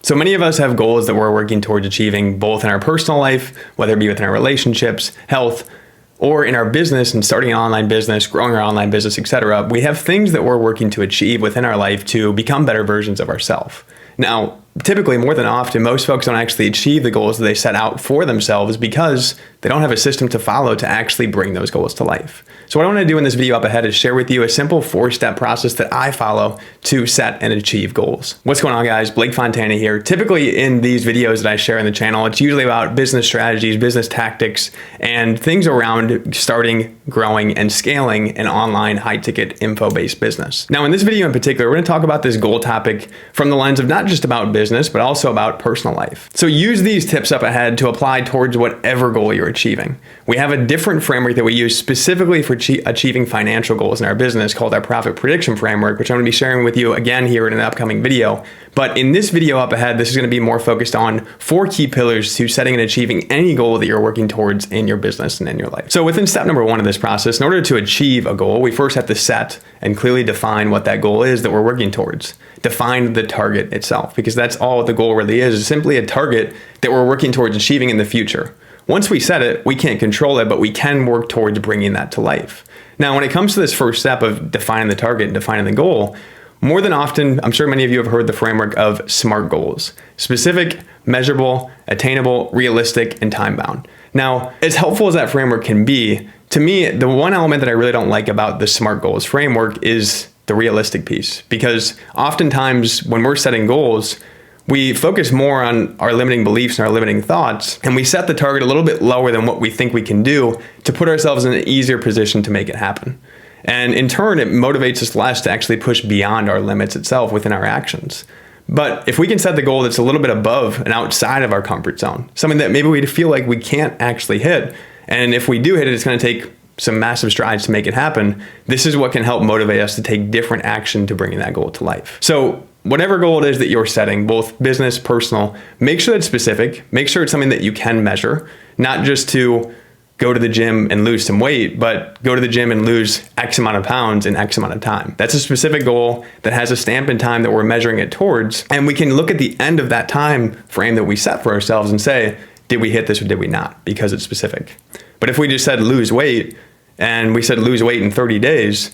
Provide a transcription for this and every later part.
So many of us have goals that we're working towards achieving both in our personal life, whether it be within our relationships, health, or in our business and starting an online business, growing our online business, etc. We have things that we're working to achieve within our life to become better versions of ourselves. Now, typically, more than often, most folks don't actually achieve the goals that they set out for themselves because they don't have a system to follow to actually bring those goals to life. So what I want to do in this video up ahead is share with you a simple 4-step process that I follow to set and achieve goals. What's going on, guys? Blake Fontana here. Typically in these videos that I share in the channel, it's usually about business strategies, business tactics, and things around starting, growing, and scaling an online high-ticket info-based business. Now, in this video in particular, we're going to talk about this goal topic from the lens of not just about business, but also about personal life. So use these tips up ahead to apply towards whatever goal you're achieving. We have a different framework that we use specifically for achieving financial goals in our business called our profit prediction framework, which I'm going to be sharing with you again here in an upcoming video. But in this video up ahead, this is going to be more focused on 4 key pillars to setting and achieving any goal that you're working towards in your business and in your life. So within step number 1 of this process, in order to achieve a goal, we first have to set and clearly define what that goal is that we're working towards. Define the target itself, because that's all the goal really is simply a target that we're working towards achieving in the future. Once we set it, we can't control it, but we can work towards bringing that to life. Now, when it comes to this first step of defining the target and defining the goal, more than often, I'm sure many of you have heard the framework of SMART goals: specific, measurable, attainable, realistic, and time-bound. Now, as helpful as that framework can be, to me, the one element that I really don't like about the SMART goals framework is the realistic piece, because oftentimes when we're setting goals, we focus more on our limiting beliefs and our limiting thoughts, and we set the target a little bit lower than what we think we can do to put ourselves in an easier position to make it happen. And in turn, it motivates us less to actually push beyond our limits itself within our actions. But if we can set the goal that's a little bit above and outside of our comfort zone, something that maybe we feel like we can't actually hit, and if we do hit it, it's going to take some massive strides to make it happen, this is what can help motivate us to take different action to bringing that goal to life. So whatever goal it is that you're setting, both business, personal, make sure it's specific, make sure it's something that you can measure, not just to go to the gym and lose some weight, but go to the gym and lose X amount of pounds in X amount of time. That's a specific goal that has a stamp in time that we're measuring it towards. And we can look at the end of that time frame that we set for ourselves and say, did we hit this or did we not? Because it's specific. But if we just said lose weight, and we said lose weight in 30 days,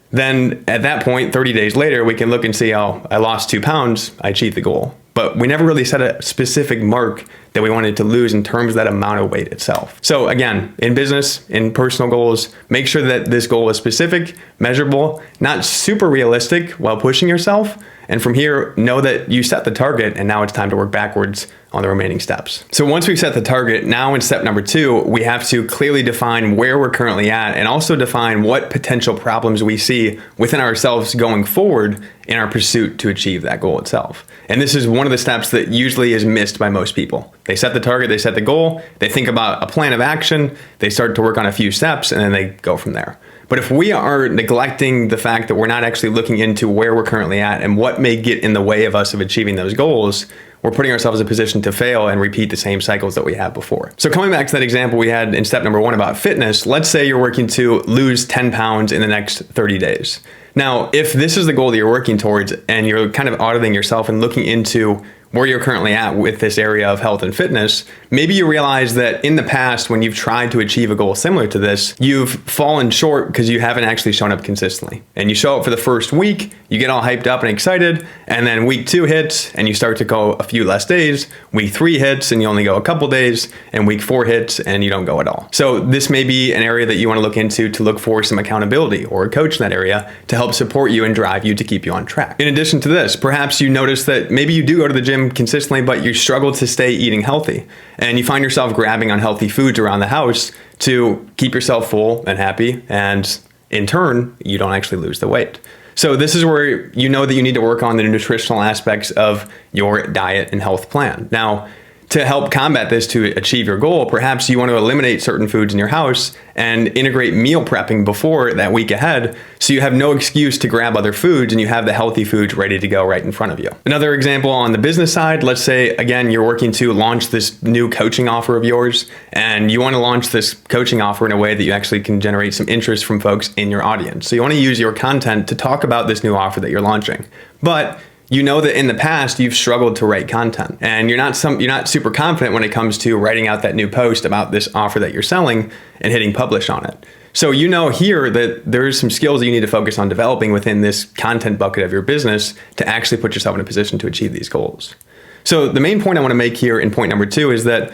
then at that point, 30 days later, we can look and see, oh, I lost 2 pounds, I achieved the goal. But we never really set a specific mark that we wanted to lose in terms of that amount of weight itself. So again, in business, in personal goals, make sure that this goal is specific, measurable, not super realistic while pushing yourself. And from here, know that you set the target and now it's time to work backwards on the remaining steps. So once we've set the target, now in step number 2, we have to clearly define where we're currently at and also define what potential problems we see within ourselves going forward in our pursuit to achieve that goal itself. And this is one of the steps that usually is missed by most people. They set the target, they set the goal, they think about a plan of action, they start to work on a few steps, and then they go from there. But if we are neglecting the fact that we're not actually looking into where we're currently at and what may get in the way of us of achieving those goals, we're putting ourselves in a position to fail and repeat the same cycles that we had before. So coming back to that example we had in step number 1 about fitness, let's say you're working to lose 10 pounds in the next 30 days. Now, if this is the goal that you're working towards and you're kind of auditing yourself and looking into where you're currently at with this area of health and fitness, maybe you realize that in the past, when you've tried to achieve a goal similar to this, you've fallen short because you haven't actually shown up consistently. And you show up for the first week, you get all hyped up and excited, and then week 2 hits and you start to go a few less days, week 3 hits and you only go a couple days, and week 4 hits and you don't go at all. So this may be an area that you want to look into to look for some accountability or a coach in that area to help support you and drive you to keep you on track. In addition to this, perhaps you notice that maybe you do go to the gym consistently, but you struggle to stay eating healthy. And you find yourself grabbing unhealthy foods around the house to keep yourself full and happy. And in turn, you don't actually lose the weight. So this is where you know that you need to work on the nutritional aspects of your diet and health plan. Now, to help combat this to achieve your goal, perhaps you want to eliminate certain foods in your house and integrate meal prepping before that week ahead so you have no excuse to grab other foods and you have the healthy foods ready to go right in front of you. Another example on the business side, let's say, again, you're working to launch this new coaching offer of yours and you want to launch this coaching offer in a way that you actually can generate some interest from folks in your audience. So you want to use your content to talk about this new offer that you're launching. But You know that in the past you've struggled to write content, and you're not super confident when it comes to writing out that new post about this offer that you're selling and hitting publish on it. So you know here that there's some skills that you need to focus on developing within this content bucket of your business to actually put yourself in a position to achieve these goals. So the main point I want to make here in point number 2 is that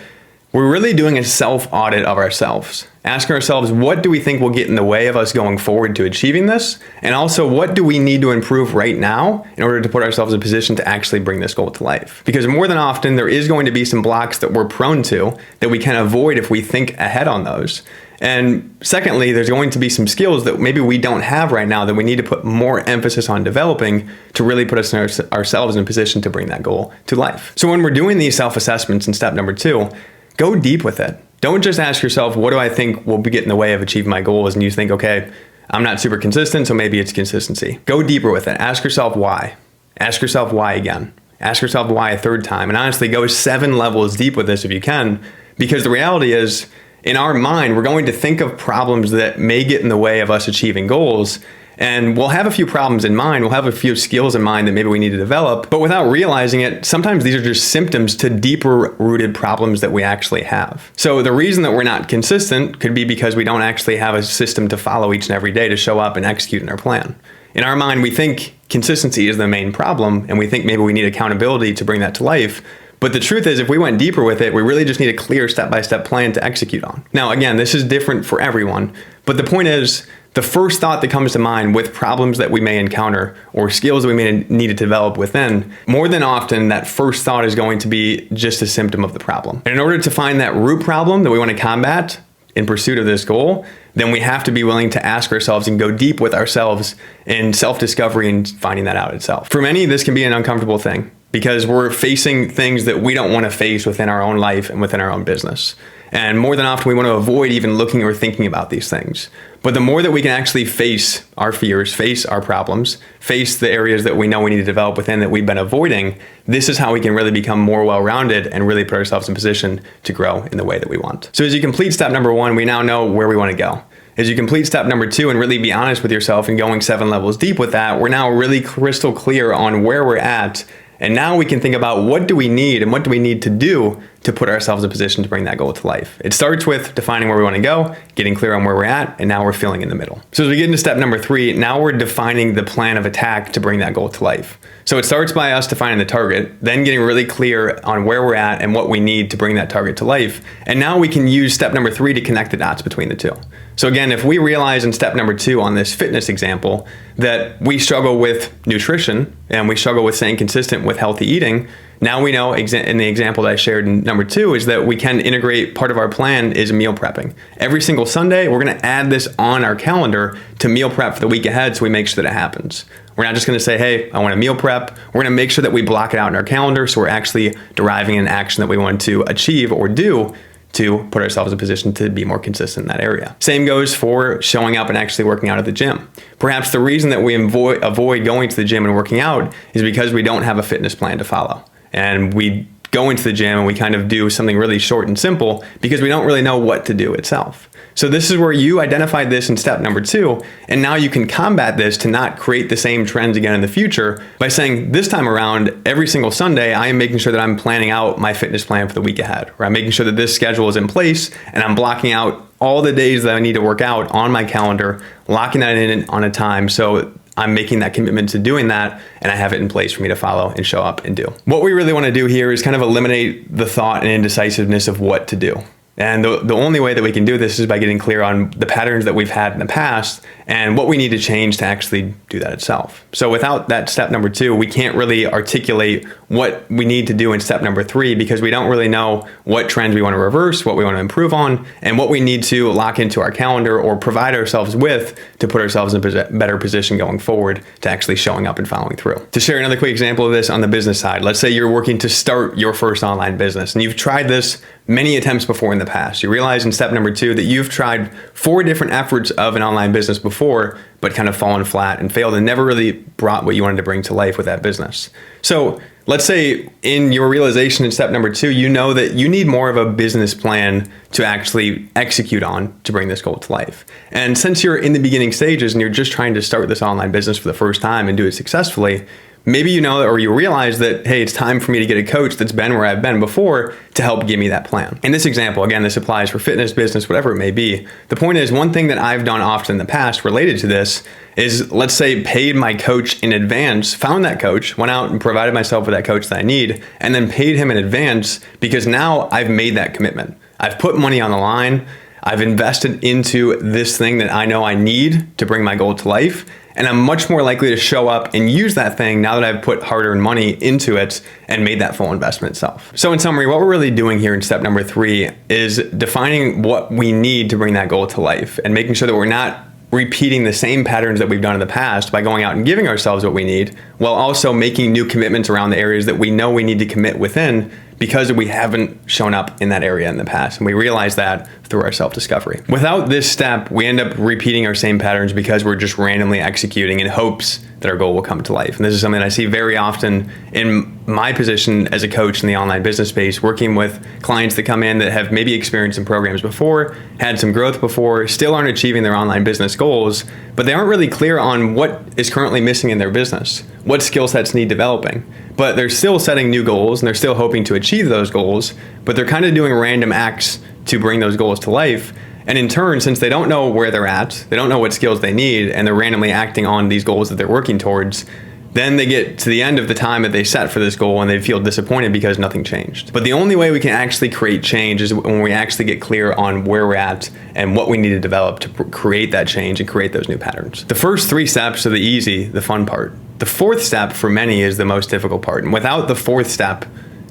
we're really doing a self-audit of ourselves, asking ourselves, what do we think will get in the way of us going forward to achieving this? And also, what do we need to improve right now in order to put ourselves in a position to actually bring this goal to life? Because more than often, there is going to be some blocks that we're prone to that we can avoid if we think ahead on those. And secondly, there's going to be some skills that maybe we don't have right now that we need to put more emphasis on developing to really put us in ourselves in a position to bring that goal to life. So when we're doing these self-assessments in step number 2, go deep with it. Don't just ask yourself, what do I think will get in the way of achieving my goals? And you think, okay, I'm not super consistent, so maybe it's consistency. Go deeper with it. Ask yourself why. Ask yourself why again. Ask yourself why a third time. And honestly, go 7 levels deep with this if you can, because the reality is, in our mind, we're going to think of problems that may get in the way of us achieving goals. And we'll have a few problems in mind. We'll have a few skills in mind that maybe we need to develop. But without realizing it, sometimes these are just symptoms to deeper rooted problems that we actually have. So the reason that we're not consistent could be because we don't actually have a system to follow each and every day to show up and execute in our plan. In our mind, we think consistency is the main problem, and we think maybe we need accountability to bring that to life. But the truth is, if we went deeper with it, we really just need a clear step-by-step plan to execute on. Now, again, this is different for everyone, but the point is, the first thought that comes to mind with problems that we may encounter or skills that we may need to develop within, more than often, that first thought is going to be just a symptom of the problem. And in order to find that root problem that we want to combat in pursuit of this goal, then we have to be willing to ask ourselves and go deep with ourselves in self-discovery and finding that out itself. For many, this can be an uncomfortable thing, because we're facing things that we don't want to face within our own life and within our own business. And more than often, we want to avoid even looking or thinking about these things. But the more that we can actually face our fears, face our problems, face the areas that we know we need to develop within that we've been avoiding, this is how we can really become more well-rounded and really put ourselves in position to grow in the way that we want. So as you complete step number 1, we now know where we want to go. As you complete step number 2 and really be honest with yourself and going 7 levels deep with that, we're now really crystal clear on where we're at. And now we can think about what do we need and what do we need to do to put ourselves in a position to bring that goal to life. It starts with defining where we want to go, getting clear on where we're at, and now we're filling in the middle. So as we get into step number 3, now we're defining the plan of attack to bring that goal to life. So it starts by us defining the target, then getting really clear on where we're at and what we need to bring that target to life. And now we can use step number 3 to connect the dots between the two. So again, if we realize in step number 2 on this fitness example that we struggle with nutrition and we struggle with staying consistent with healthy eating, now we know in the example that I shared in number 2 is that we can integrate part of our plan is meal prepping. Every single Sunday, we're going to add this on our calendar to meal prep for the week ahead so we make sure that it happens. We're not just going to say, hey, I want to meal prep. We're going to make sure that we block it out in our calendar so we're actually deriving an action that we want to achieve or do to put ourselves in a position to be more consistent in that area. Same goes for showing up and actually working out at the gym. Perhaps the reason that we avoid going to the gym and working out is because we don't have a fitness plan to follow. And we go into the gym and we kind of do something really short and simple because we don't really know what to do itself. So this is where you identified this in step number 2, and now you can combat this to not create the same trends again in the future by saying this time around, every single Sunday, I am making sure that I'm planning out my fitness plan for the week ahead, or I'm making sure that this schedule is in place and I'm blocking out all the days that I need to work out on my calendar, locking that in on a time so I'm making that commitment to doing that, and I have it in place for me to follow and show up and do. What we really want to do here is kind of eliminate the thought and indecisiveness of what to do. And the only way that we can do this is by getting clear on the patterns that we've had in the past and what we need to change to actually do that itself. So without that step number 2, we can't really articulate what we need to do in step number 3 because we don't really know what trends we want to reverse, what we want to improve on, and what we need to lock into our calendar or provide ourselves with to put ourselves in a better position going forward to actually showing up and following through. To share another quick example of this on the business side, let's say you're working to start your first online business and you've tried this many attempts before in the past. You realize in step number 2 that you've tried 4 different efforts of an online business before, but kind of fallen flat and failed and never really brought what you wanted to bring to life with that business. So let's say in your realization in step number 2, you know that you need more of a business plan to actually execute on to bring this goal to life. And since you're in the beginning stages and you're just trying to start this online business for the first time and do it successfully, maybe you know or you realize that, hey, it's time for me to get a coach that's been where I've been before to help give me that plan. In this example, again, this applies for fitness, business, whatever it may be. The point is, one thing that I've done often in the past related to this is, let's say, paid my coach in advance, found that coach, went out and provided myself with that coach that I need, and then paid him in advance because now I've made that commitment. I've put money on the line. I've invested into this thing that I know I need to bring my goal to life. And I'm much more likely to show up and use that thing now that I've put hard-earned money into it and made that full investment itself. So in summary, what we're really doing here in step number 3 is defining what we need to bring that goal to life and making sure that we're not repeating the same patterns that we've done in the past by going out and giving ourselves what we need, while also making new commitments around the areas that we know we need to commit within because we haven't shown up in that area in the past. And we realize that through our self-discovery. Without this step, we end up repeating our same patterns because we're just randomly executing in hopes that our goal will come to life. And this is something that I see very often in my position as a coach in the online business space, working with clients that come in that have maybe experienced some programs before, had some growth before, still aren't achieving their online business goals, but they aren't really clear on what is currently missing in their business, what skill sets need developing. But they're still setting new goals and they're still hoping to achieve those goals, but they're kind of doing random acts to bring those goals to life. And in turn, since they don't know where they're at, they don't know what skills they need, and they're randomly acting on these goals that they're working towards, then they get to the end of the time that they set for this goal and they feel disappointed because nothing changed. But the only way we can actually create change is when we actually get clear on where we're at and what we need to develop to create that change and create those new patterns. The first 3 steps are the easy, the fun part. The 4th step for many is the most difficult part. And without the 4th step,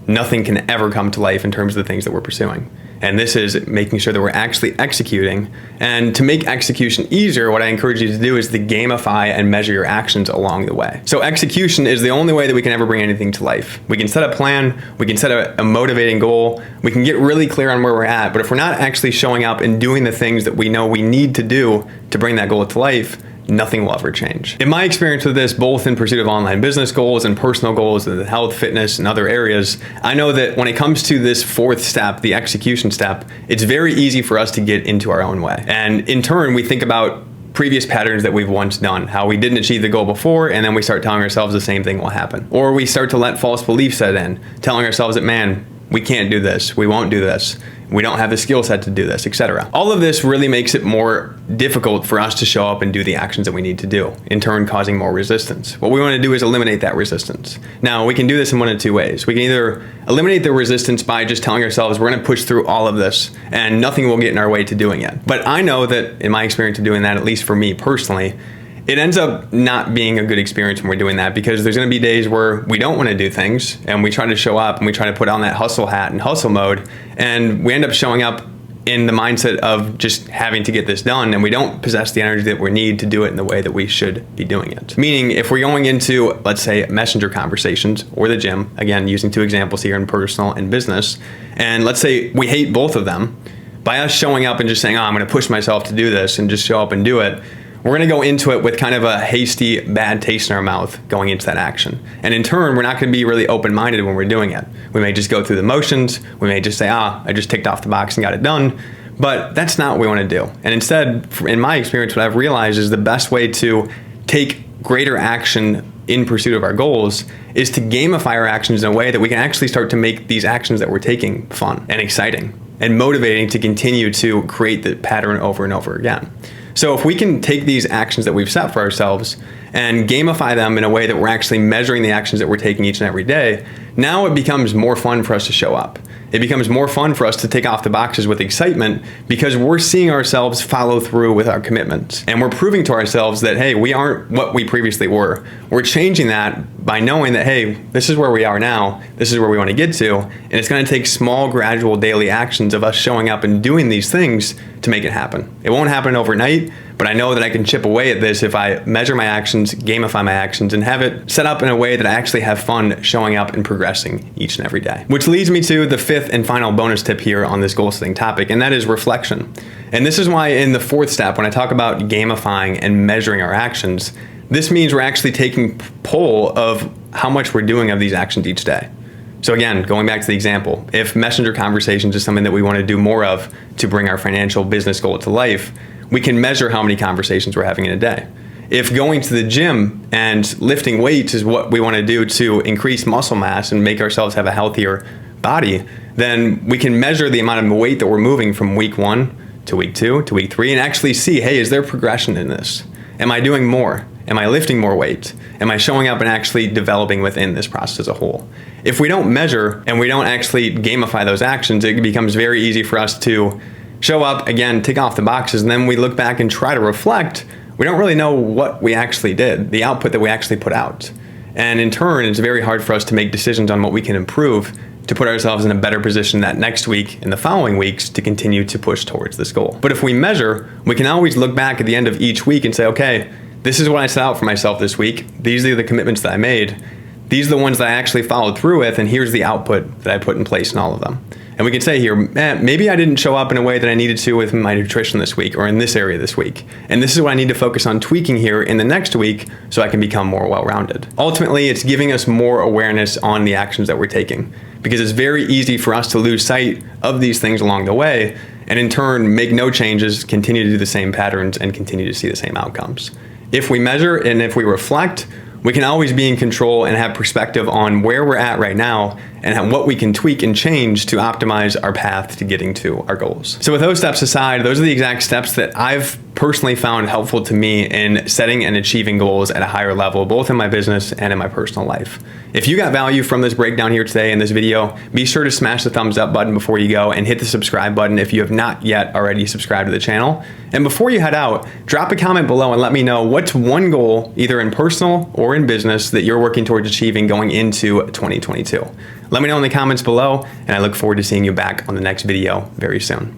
nothing can ever come to life in terms of the things that we're pursuing. And this is making sure that we're actually executing. And to make execution easier, what I encourage you to do is to gamify and measure your actions along the way. So execution is the only way that we can ever bring anything to life. We can set a plan, we can set a motivating goal, we can get really clear on where we're at, but if we're not actually showing up and doing the things that we know we need to do to bring that goal to life, nothing will ever change. In my experience with this, both in pursuit of online business goals and personal goals and health, fitness, and other areas, I know that when it comes to this 4th step, the execution step, it's very easy for us to get into our own way. And in turn, we think about previous patterns that we've once done, how we didn't achieve the goal before, and then we start telling ourselves the same thing will happen. Or we start to let false beliefs set in, telling ourselves that, man, we can't do this, we won't do this, we don't have the skill set to do this, etc. All of this really makes it more difficult for us to show up and do the actions that we need to do, in turn causing more resistance. What we want to do is eliminate that resistance. Now, we can do this in one of 2 ways. We can either eliminate the resistance by just telling ourselves we're going to push through all of this and nothing will get in our way to doing it. But I know that in my experience of doing that, at least for me personally, it ends up not being a good experience when we're doing that, because there's going to be days where we don't want to do things and we try to show up and we try to put on that hustle hat and hustle mode, and we end up showing up in the mindset of just having to get this done, and we don't possess the energy that we need to do it in the way that we should be doing it. Meaning, if we're going into, let's say, messenger conversations or the gym, again, using 2 examples here in personal and business, and let's say we hate both of them, by us showing up and just saying, oh, I'm going to push myself to do this and just show up and do it, we're going to go into it with kind of a hasty, bad taste in our mouth going into that action. And in turn, we're not going to be really open-minded when we're doing it. We may just go through the motions. We may just say, I just ticked off the box and got it done. But that's not what we want to do. And instead, in my experience, what I've realized is the best way to take greater action in pursuit of our goals is to gamify our actions in a way that we can actually start to make these actions that we're taking fun and exciting and motivating to continue to create the pattern over and over again. So if we can take these actions that we've set for ourselves and gamify them in a way that we're actually measuring the actions that we're taking each and every day, now it becomes more fun for us to show up. It becomes more fun for us to tick off the boxes with excitement because we're seeing ourselves follow through with our commitments. And we're proving to ourselves that, hey, we aren't what we previously were. We're changing that by knowing that, hey, this is where we are now. This is where we want to get to. And it's going to take small, gradual daily actions of us showing up and doing these things to make it happen. It won't happen overnight, but I know that I can chip away at this if I measure my actions, gamify my actions, and have it set up in a way that I actually have fun showing up and progressing each and every day. Which leads me to the 5th and final bonus tip here on this goal setting topic, and that is reflection. And this is why in the 4th step, when I talk about gamifying and measuring our actions, this means we're actually taking poll of how much we're doing of these actions each day. So again, going back to the example, if messenger conversations is something that we want to do more of to bring our financial business goal to life, we can measure how many conversations we're having in a day. If going to the gym and lifting weights is what we want to do to increase muscle mass and make ourselves have a healthier body, then we can measure the amount of weight that we're moving from week 1 to week 2 to week 3 and actually see, hey, is there progression in this? Am I doing more? Am I lifting more weight? Am I showing up and actually developing within this process as a whole? If we don't measure and we don't actually gamify those actions, it becomes very easy for us to show up, again, tick off the boxes, and then we look back and try to reflect. We don't really know what we actually did, the output that we actually put out. And in turn, it's very hard for us to make decisions on what we can improve to put ourselves in a better position that next week and the following weeks to continue to push towards this goal. But if we measure, we can always look back at the end of each week and say, okay, this is what I set out for myself this week. These are the commitments that I made. These are the ones that I actually followed through with, and here's the output that I put in place in all of them. And we can say here, maybe I didn't show up in a way that I needed to with my nutrition this week or in this area this week. And this is what I need to focus on tweaking here in the next week so I can become more well-rounded. Ultimately, it's giving us more awareness on the actions that we're taking, because it's very easy for us to lose sight of these things along the way and in turn make no changes, continue to do the same patterns, and continue to see the same outcomes. If we measure and if we reflect, we can always be in control and have perspective on where we're at right now and what we can tweak and change to optimize our path to getting to our goals. So with those steps aside, those are the exact steps that I've personally found helpful to me in setting and achieving goals at a higher level, both in my business and in my personal life. If you got value from this breakdown here today in this video, be sure to smash the thumbs up button before you go and hit the subscribe button if you have not yet already subscribed to the channel. And before you head out, drop a comment below and let me know what's one goal, either in personal or in business, that you're working towards achieving going into 2022. Let me know in the comments below, and I look forward to seeing you back on the next video very soon.